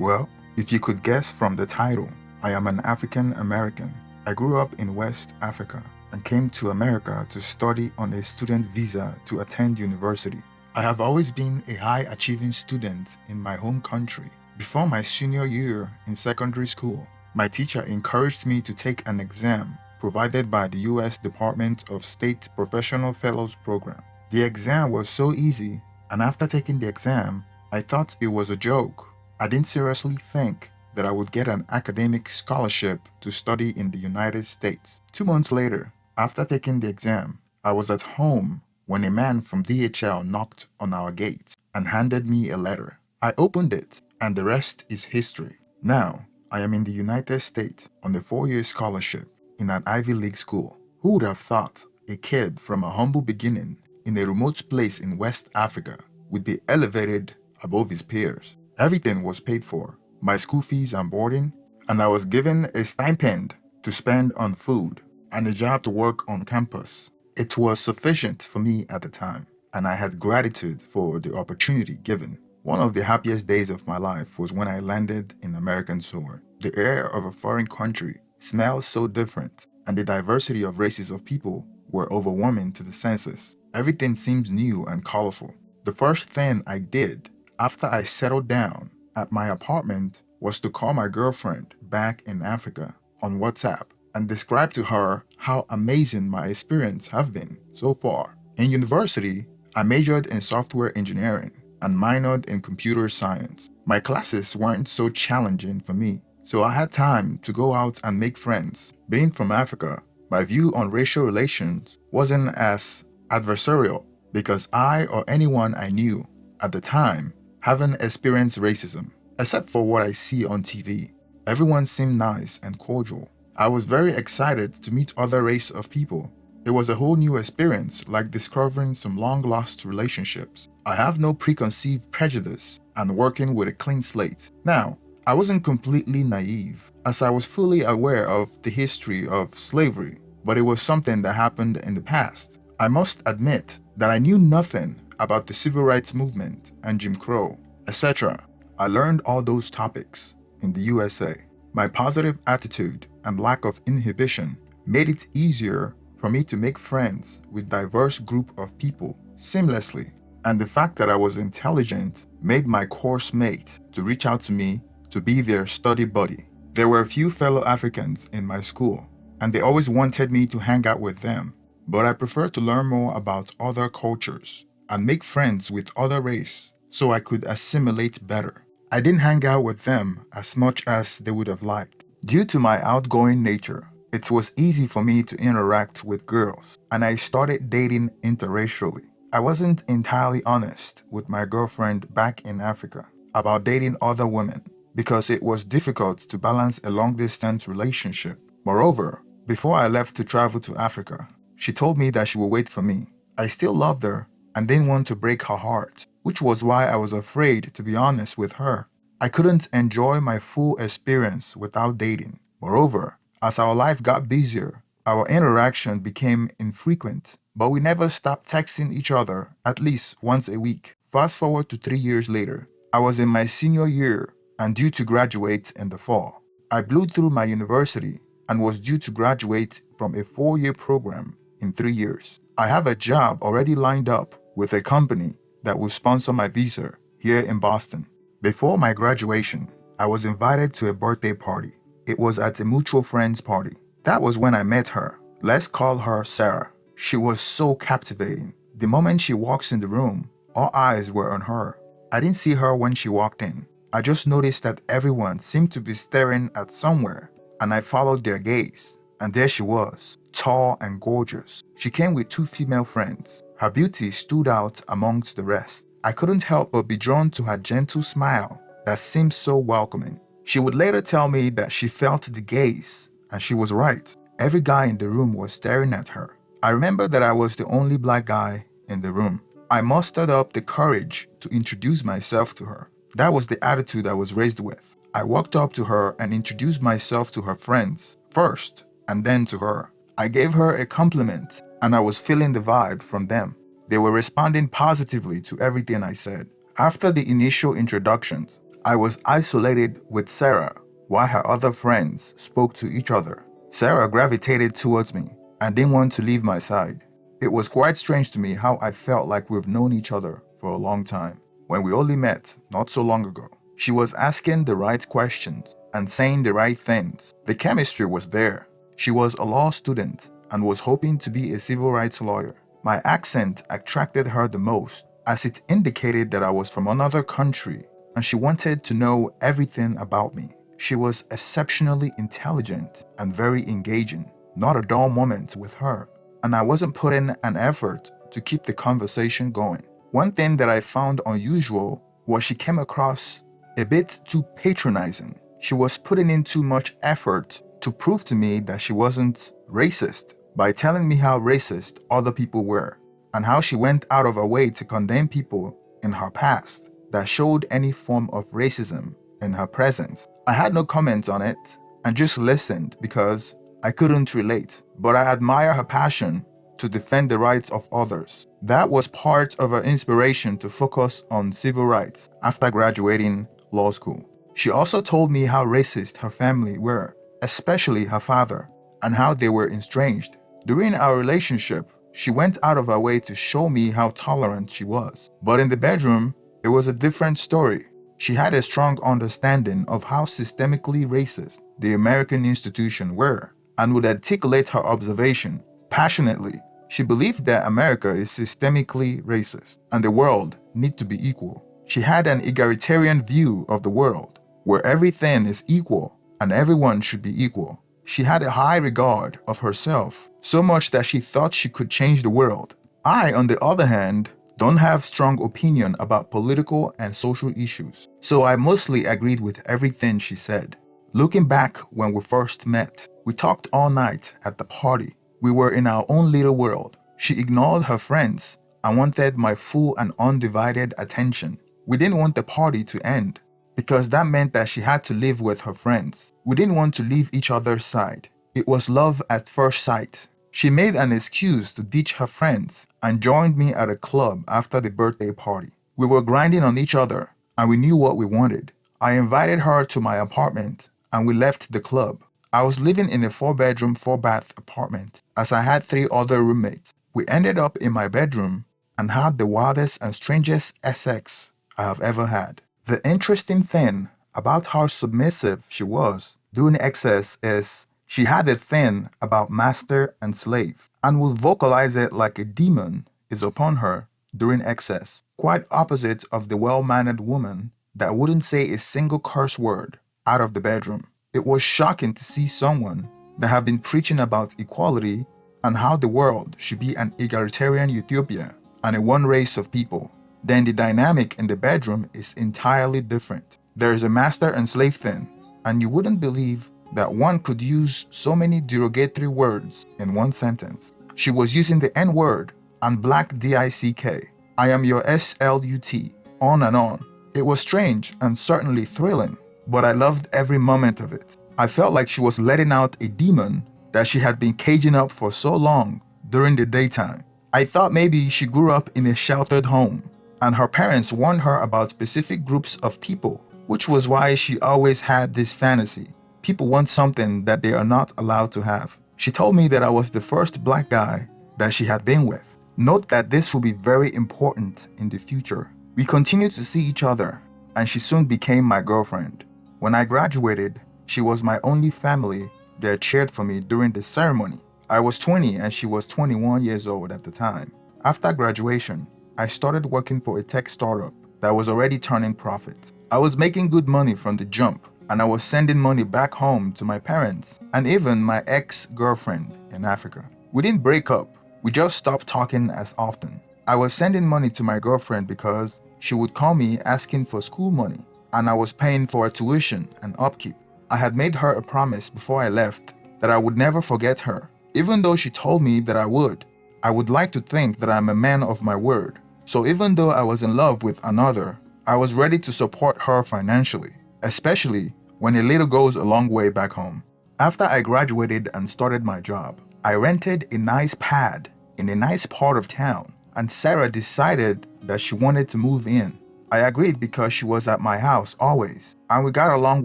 Well, if you could guess from the title, I am an African American. I grew up in West Africa and came to America to study on a student visa to attend university. I have always been a high achieving student in my home country. Before my senior year in secondary school, my teacher encouraged me to take an exam provided by the U.S. Department of State Professional Fellows Program. The exam was so easy, and after taking the exam, I thought it was a joke. I didn't seriously think that I would get an academic scholarship to study in the United States. 2 months later, after taking the exam, I was at home when a man from DHL knocked on our gate and handed me a letter. I opened it, and the rest is history. Now, I am in the United States on a 4-year scholarship in an Ivy League school. Who would have thought a kid from a humble beginning in a remote place in West Africa would be elevated above his peers? Everything was paid for, my school fees and boarding, and I was given a stipend to spend on food and a job to work on campus. It was sufficient for me at the time, and I had gratitude for the opportunity given. One of the happiest days of my life was when I landed in American soil. The air of a foreign country smelled so different, and the diversity of races of people were overwhelming to the senses. Everything seemed new and colorful. The first thing I did after I settled down at my apartment was to call my girlfriend back in Africa on WhatsApp and describe to her how amazing my experience have been so far. In university, I majored in software engineering and minored in computer science. My classes weren't so challenging for me, so I had time to go out and make friends. Being from Africa, my view on racial relations wasn't as adversarial because I or anyone I knew at the time haven't experienced racism, except for what I see on TV. Everyone seemed nice and cordial. I was very excited to meet other race of people. It was a whole new experience, like discovering some long-lost relationships. I have no preconceived prejudice and working with a clean slate. Now, I wasn't completely naive, as I was fully aware of the history of slavery, but it was something that happened in the past. I must admit that I knew nothing about the civil rights movement and Jim Crow, etc. I learned all those topics in the USA. My positive attitude and lack of inhibition made it easier for me to make friends with diverse group of people seamlessly, and the fact that I was intelligent made my course mate to reach out to me to be their study buddy. There were a few fellow Africans in my school, and they always wanted me to hang out with them, but I preferred to learn more about other cultures and make friends with other race so I could assimilate better. I didn't hang out with them as much as they would have liked. Due to my outgoing nature, it was easy for me to interact with girls, and I started dating interracially. I wasn't entirely honest with my girlfriend back in Africa about dating other women because it was difficult to balance a long-distance relationship. Moreover, before I left to travel to Africa, she told me that she would wait for me. I still loved her and didn't want to break her heart, which was why I was afraid to be honest with her. I couldn't enjoy my full experience without dating. Moreover, as our life got busier, our interaction became infrequent, but we never stopped texting each other at least once a week. Fast forward to 3 years later, I was in my senior year and due to graduate in the fall. I blew through my university and was due to graduate from a 4-year program in 3 years. I have a job already lined up with a company that will sponsor my visa here in Boston. Before my graduation, I was invited to a birthday party. It was at a mutual friend's party. That was when I met her. Let's call her Sarah. She was so captivating. The moment she walks in the room, all eyes were on her. I didn't see her when she walked in. I just noticed that everyone seemed to be staring at somewhere, and I followed their gaze. And there she was, tall and gorgeous. She came with 2 female friends. Her beauty stood out amongst the rest. I couldn't help but be drawn to her gentle smile that seemed so welcoming. She would later tell me that she felt the gaze, and she was right. Every guy in the room was staring at her. I remember that I was the only black guy in the room. I mustered up the courage to introduce myself to her. That was the attitude I was raised with. I walked up to her and introduced myself to her friends first, and then to her. I gave her a compliment, and I was feeling the vibe from them. They were responding positively to everything I said. After the initial introductions, I was isolated with Sarah while her other friends spoke to each other. Sarah gravitated towards me and didn't want to leave my side. It was quite strange to me how I felt like we've known each other for a long time when we only met not so long ago. She was asking the right questions and saying the right things. The chemistry was there. She was a law student and was hoping to be a civil rights lawyer. My accent attracted her the most, as it indicated that I was from another country and she wanted to know everything about me. She was exceptionally intelligent and very engaging. Not a dull moment with her, and I wasn't putting an effort to keep the conversation going. One thing that I found unusual was she came across a bit too patronizing. She was putting in too much effort to prove to me that she wasn't racist by telling me how racist other people were and how she went out of her way to condemn people in her past that showed any form of racism in her presence. I had no comments on it and just listened because I couldn't relate, but I admire her passion to defend the rights of others. That was part of her inspiration to focus on civil rights after graduating law school. She also told me how racist her family were, especially her father, and how they were estranged. During our relationship, she went out of her way to show me how tolerant she was. But in the bedroom, it was a different story. She had a strong understanding of how systemically racist the American institutions were and would articulate her observation passionately. She believed that America is systemically racist and the world need to be equal. She had an egalitarian view of the world, where everything is equal and everyone should be equal. She had a high regard of herself, so much that she thought she could change the world. I, on the other hand, don't have strong opinion about political and social issues, so I mostly agreed with everything she said. Looking back when we first met, we talked all night at the party. We were in our own little world. She ignored her friends and wanted my full and undivided attention. We didn't want the party to end because that meant that she had to live with her friends. We didn't want to leave each other's side. It was love at first sight. She made an excuse to ditch her friends and joined me at a club after the birthday party. We were grinding on each other and we knew what we wanted. I invited her to my apartment and we left the club. I was living in a 4-bedroom, 4-bath apartment as I had 3 other roommates. We ended up in my bedroom and had the wildest and strangest sex I have ever had. The interesting thing about how submissive she was during excess is she had a thing about master and slave and would vocalize it like a demon is upon her during excess, quite opposite of the well-mannered woman that wouldn't say a single curse word out of the bedroom. It was shocking to see someone that had been preaching about equality and how the world should be an egalitarian utopia and a one race of people. Then the dynamic in the bedroom is entirely different. There is a master and slave thing, and you wouldn't believe that one could use so many derogatory words in one sentence. She was using the N-word and black DICK. I am your SLUT, on and on. It was strange and certainly thrilling, but I loved every moment of it. I felt like she was letting out a demon that she had been caging up for so long during the daytime. I thought maybe she grew up in a sheltered home, and her parents warned her about specific groups of people, which was why she always had this fantasy. People want something that they are not allowed to have. She told me that I was the first black guy that she had been with. Note that this will be very important in the future. We continued to see each other, and she soon became my girlfriend. When I graduated, she was my only family that cheered for me during the ceremony. I was 20 and she was 21 years old at the time. After graduation, I started working for a tech startup that was already turning profit. I was making good money from the jump, and I was sending money back home to my parents and even my ex-girlfriend in Africa. We didn't break up, we just stopped talking as often. I was sending money to my girlfriend because she would call me asking for school money, and I was paying for her tuition and upkeep. I had made her a promise before I left that I would never forget her, even though she told me that I would. I would like to think that I'm a man of my word, so even though I was in love with another, I was ready to support her financially, especially when a little goes a long way back home. After I graduated and started my job, I rented a nice pad in a nice part of town, and Sarah decided that she wanted to move in. I agreed because she was at my house always, and we got along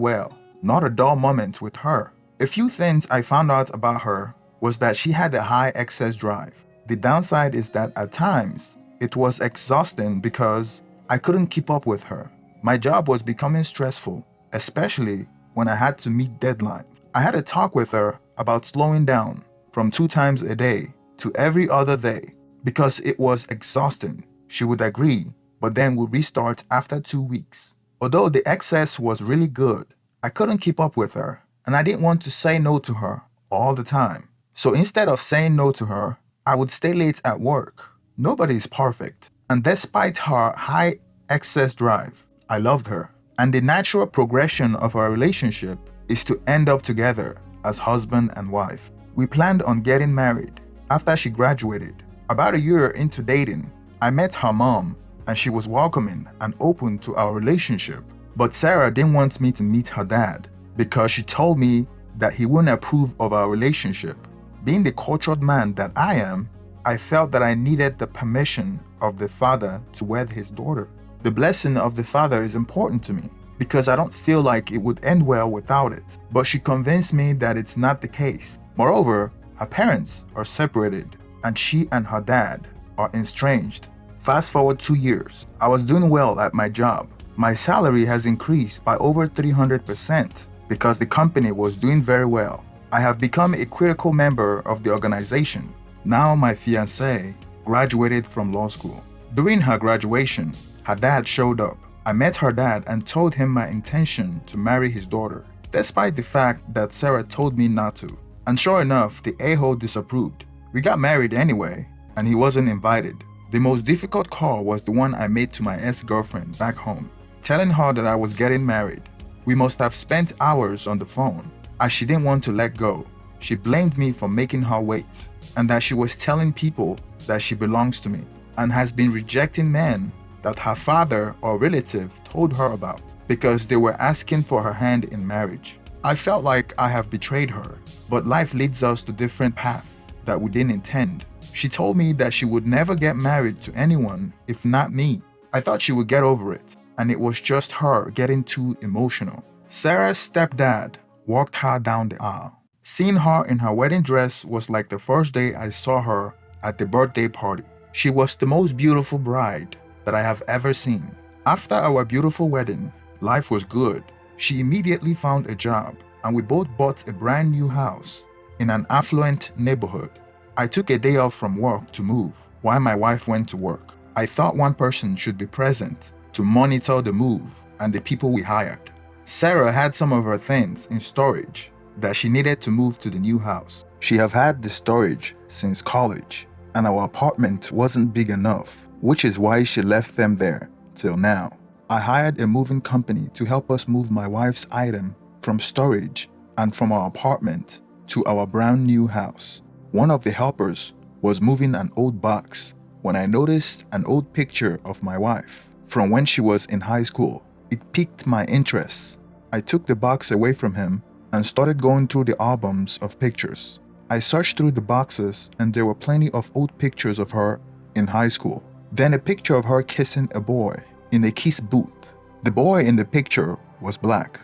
well. Not a dull moment with her. A few things I found out about her was that she had a high excess drive. The downside is that at times, it was exhausting because I couldn't keep up with her. My job was becoming stressful, especially when I had to meet deadlines. I had a talk with her about slowing down from 2 times a day to every other day because it was exhausting. She would agree, but then would restart after 2 weeks. Although the excess was really good, I couldn't keep up with her, and I didn't want to say no to her all the time. So instead of saying no to her, I would stay late at work. Nobody is perfect, and despite her high excess drive, I loved her. And the natural progression of our relationship is to end up together as husband and wife. We planned on getting married after she graduated. About a year into dating, I met her mom, and she was welcoming and open to our relationship. But Sarah didn't want me to meet her dad because she told me that he wouldn't approve of our relationship. Being the cultured man that I am, I felt that I needed the permission of the father to wed his daughter. The blessing of the father is important to me because I don't feel like it would end well without it. But she convinced me that it's not the case. Moreover, her parents are separated and she and her dad are estranged. Fast forward 2 years, I was doing well at my job. My salary has increased by over 300% because the company was doing very well. I have become a critical member of the organization. Now my fiancée graduated from law school. During her graduation, her dad showed up. I met her dad and told him my intention to marry his daughter, despite the fact that Sarah told me not to. And sure enough, the a-hole disapproved. We got married anyway, and he wasn't invited. The most difficult call was the one I made to my ex-girlfriend back home, telling her that I was getting married. We must have spent hours on the phone, as she didn't want to let go. She blamed me for making her wait, and that she was telling people that she belongs to me, and has been rejecting men that her father or relative told her about, because they were asking for her hand in marriage. I felt like I have betrayed her, but life leads us to different paths that we didn't intend. She told me that she would never get married to anyone if not me. I thought she would get over it, and it was just her getting too emotional. Sarah's stepdad walked her down the aisle. Seeing her in her wedding dress was like the first day I saw her at the birthday party. She was the most beautiful bride that I have ever seen. After our beautiful wedding, life was good. She immediately found a job, and we both bought a brand new house in an affluent neighborhood. I took a day off from work to move while my wife went to work. I thought one person should be present to monitor the move and the people we hired. Sarah had some of her things in storage that she needed to move to the new house. She have had the storage since college, and our apartment wasn't big enough, which is why she left them there till now. I hired a moving company to help us move my wife's item from storage and from our apartment to our brand new house. One of the helpers was moving an old box when I noticed an old picture of my wife from when she was in high school. It piqued my interest. I took the box away from him and started going through the albums of pictures. I searched through the boxes and there were plenty of old pictures of her in high school. Then a picture of her kissing a boy in a kiss booth. The boy in the picture was black.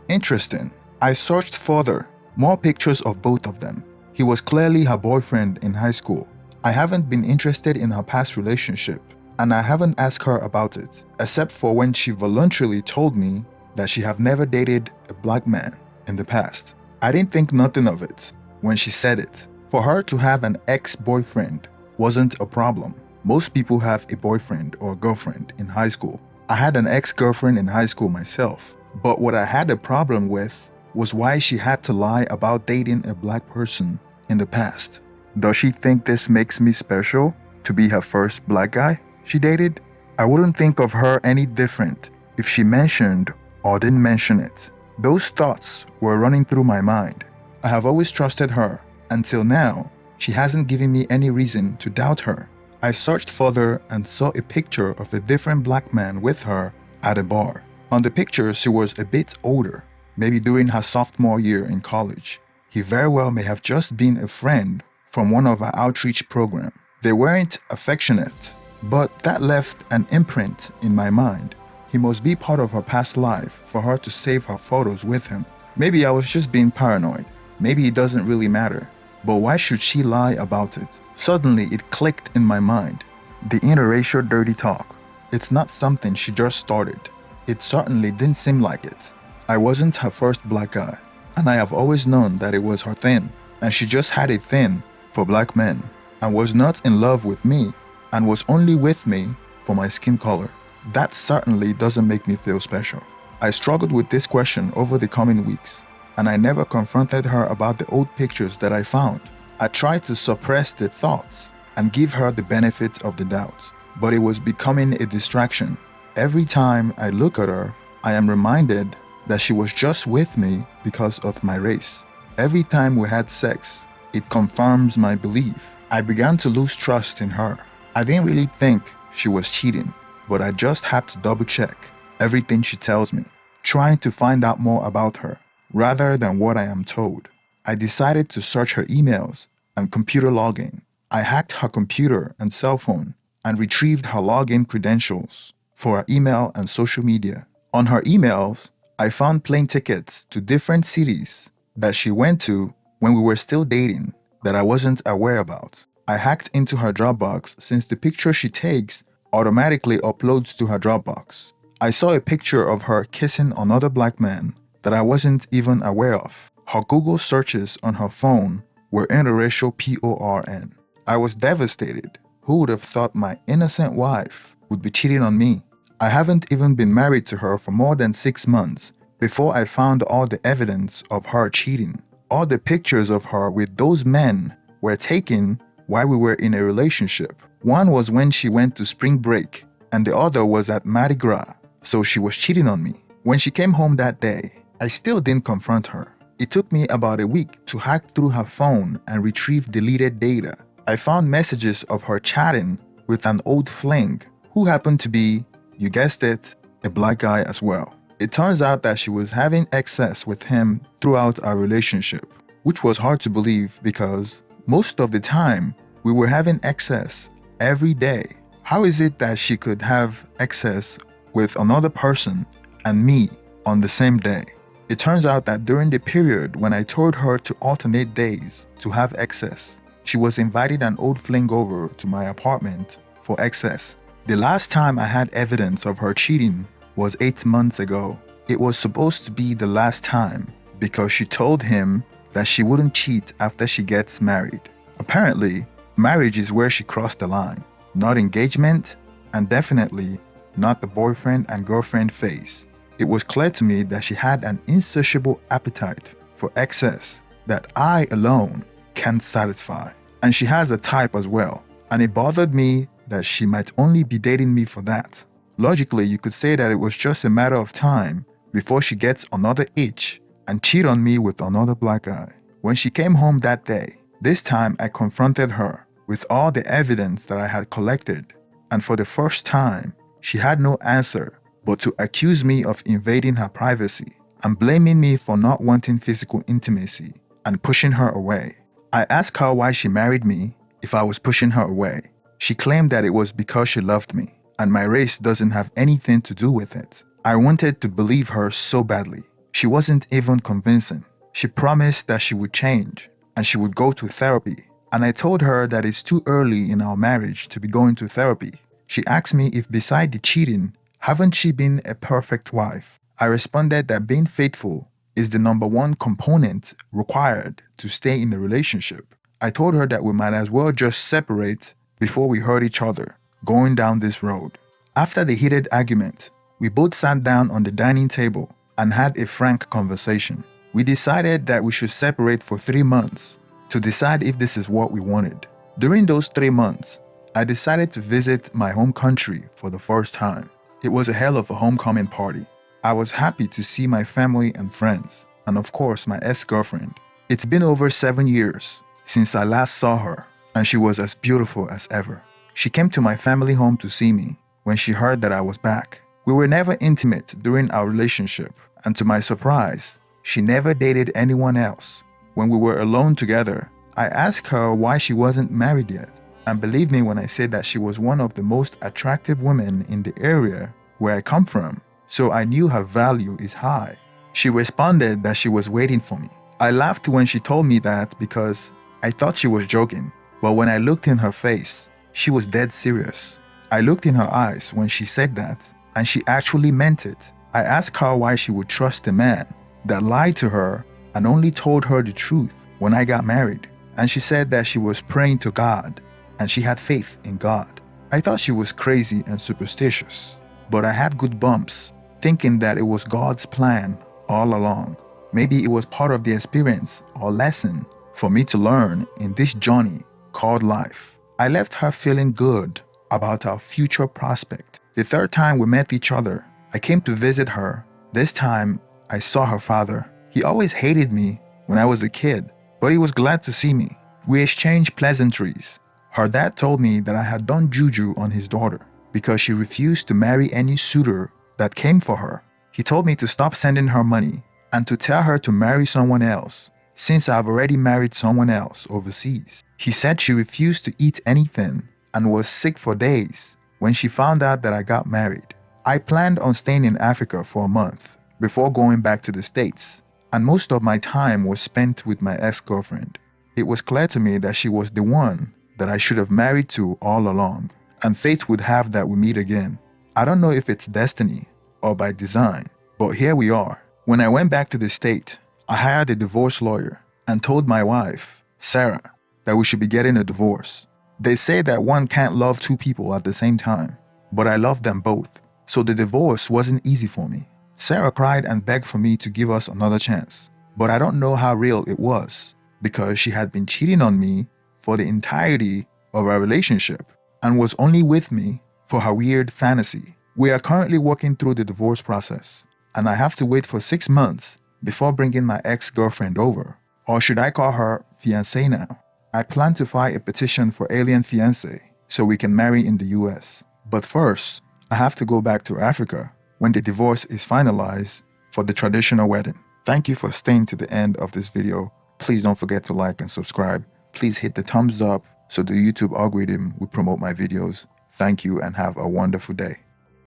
Interesting. I searched further, more pictures of both of them. He was clearly her boyfriend in high school. I haven't been interested in her past relationship, and I haven't asked her about it, except for when she voluntarily told me that she have never dated a black man in the past. I didn't think nothing of it when she said it. For her to have an ex-boyfriend wasn't a problem. Most people have a boyfriend or girlfriend in high school. I had an ex-girlfriend in high school myself, but what I had a problem with was why she had to lie about dating a black person in the past. Does she think this makes me special to be her first black guy she dated? I wouldn't think of her any different if she mentioned or didn't mention it. Those thoughts were running through my mind. I have always trusted her. Until now, she hasn't given me any reason to doubt her. I searched further and saw a picture of a different black man with her at a bar. On the picture, she was a bit older, maybe during her sophomore year in college. He very well may have just been a friend from one of our outreach programs. They weren't affectionate, But that left an imprint in my mind. He must be part of her past life for her to save her photos with him. Maybe I was just being paranoid. Maybe it doesn't really matter. But why should she lie about it? Suddenly it clicked in my mind. The interracial dirty talk. It's not something she just started. It certainly didn't seem like it. I wasn't her first black guy, and I have always known that it was her thing, and she just had a thing for black men, and was not in love with me, and was only with me for my skin color. That certainly doesn't make me feel special. I struggled with this question over the coming weeks, and I never confronted her about the old pictures that I found. I tried to suppress the thoughts and give her the benefit of the doubt, but it was becoming a distraction. Every time I look at her, I am reminded that she was just with me because of my race. Every time we had sex, it confirms my belief. I began to lose trust in her. I didn't really think she was cheating, but I just had to double check everything she tells me, trying to find out more about her, rather than what I am told. I decided to search her emails and computer login. I hacked her computer and cell phone and retrieved her login credentials for her email and social media. On her emails, I found plane tickets to different cities that she went to when we were still dating that I wasn't aware about. I hacked into her Dropbox since the picture she takes automatically uploads to her Dropbox. I saw a picture of her kissing another black man that I wasn't even aware of. Her Google searches on her phone were interracial porn. I was devastated. Who would have thought my innocent wife would be cheating on me? I haven't even been married to her for more than 6 months before I found all the evidence of her cheating. All the pictures of her with those men were taken while we were in a relationship. One was when she went to spring break, and the other was at Mardi Gras, so she was cheating on me. When she came home that day, I still didn't confront her. It took me about a week to hack through her phone and retrieve deleted data. I found messages of her chatting with an old fling who happened to be, you guessed it, a black guy as well. It turns out that she was having excess with him throughout our relationship, which was hard to believe because most of the time we were having excess every day. How is it that she could have excess with another person and me on the same day? It turns out that during the period when I told her to alternate days to have excess, she was inviting an old fling over to my apartment for excess. The last time I had evidence of her cheating was 8 months ago. It was supposed to be the last time because she told him that she wouldn't cheat after she gets married. Apparently, marriage is where she crossed the line, not engagement, and definitely not the boyfriend and girlfriend phase. It was clear to me that she had an insatiable appetite for excess that I alone can't satisfy. And she has a type as well, and it bothered me that she might only be dating me for that. Logically, you could say that it was just a matter of time before she gets another itch and cheat on me with another black guy. When she came home that day, this time I confronted her with all the evidence that I had collected, and for the first time, she had no answer but to accuse me of invading her privacy and blaming me for not wanting physical intimacy and pushing her away. I asked her why she married me if I was pushing her away. She claimed that it was because she loved me, and my race doesn't have anything to do with it. I wanted to believe her so badly. She wasn't even convincing. She promised that she would change and she would go to therapy, and I told her that it's too early in our marriage to be going to therapy. She asked me if beside the cheating, haven't she been a perfect wife? I responded that being faithful is the #1 component required to stay in the relationship. I told her that we might as well just separate before we hurt each other going down this road. After the heated argument, we both sat down on the dining table and had a frank conversation. We decided that we should separate for 3 months to decide if this is what we wanted. During those 3 months, I decided to visit my home country for the first time. It was a hell of a homecoming party. I was happy to see my family and friends, and of course my ex-girlfriend. It's been over 7 years since I last saw her, and she was as beautiful as ever. She came to my family home to see me when she heard that I was back. We were never intimate during our relationship, and to my surprise, she never dated anyone else. When we were alone together, I asked her why she wasn't married yet. And believe me when I say that she was one of the most attractive women in the area where I come from, so I knew her value is high. She responded that she was waiting for me. I laughed when she told me that because I thought she was joking, but when I looked in her face, she was dead serious. I looked in her eyes when she said that, and she actually meant it. I asked her why she would trust a man that lied to her and only told her the truth when I got married, and she said that she was praying to God and she had faith in God. I thought she was crazy and superstitious, but I had good bumps, thinking that it was God's plan all along. Maybe it was part of the experience or lesson for me to learn in this journey called life. I left her feeling good about our future prospect. The third time we met each other, I came to visit her. This time, I saw her father. He always hated me when I was a kid, but he was glad to see me. We exchanged pleasantries. Her dad told me that I had done juju on his daughter because she refused to marry any suitor that came for her. He told me to stop sending her money and to tell her to marry someone else since I've already married someone else overseas. He said she refused to eat anything and was sick for days when she found out that I got married. I planned on staying in Africa for a month before going back to the States, and most of my time was spent with my ex-girlfriend. It was clear to me that she was the one that I should have married to all along, and fate would have that we meet again. I don't know if it's destiny or by design, but here we are. When I went back to the state, I hired a divorce lawyer and told my wife, Sarah, that we should be getting a divorce. They say that one can't love two people at the same time, but I loved them both, so the divorce wasn't easy for me. Sarah cried and begged for me to give us another chance, but I don't know how real it was because she had been cheating on me for the entirety of our relationship and was only with me for her weird fantasy. We are currently working through the divorce process, and I have to wait for 6 months before bringing my ex-girlfriend over. Or should I call her fiancé now? I plan to file a petition for alien fiancé so we can marry in the US. But first, I have to go back to Africa when the divorce is finalized for the traditional wedding. Thank you for staying to the end of this video. Please don't forget to like and subscribe. Please hit the thumbs up so the YouTube algorithm will promote my videos. Thank you and have a wonderful day.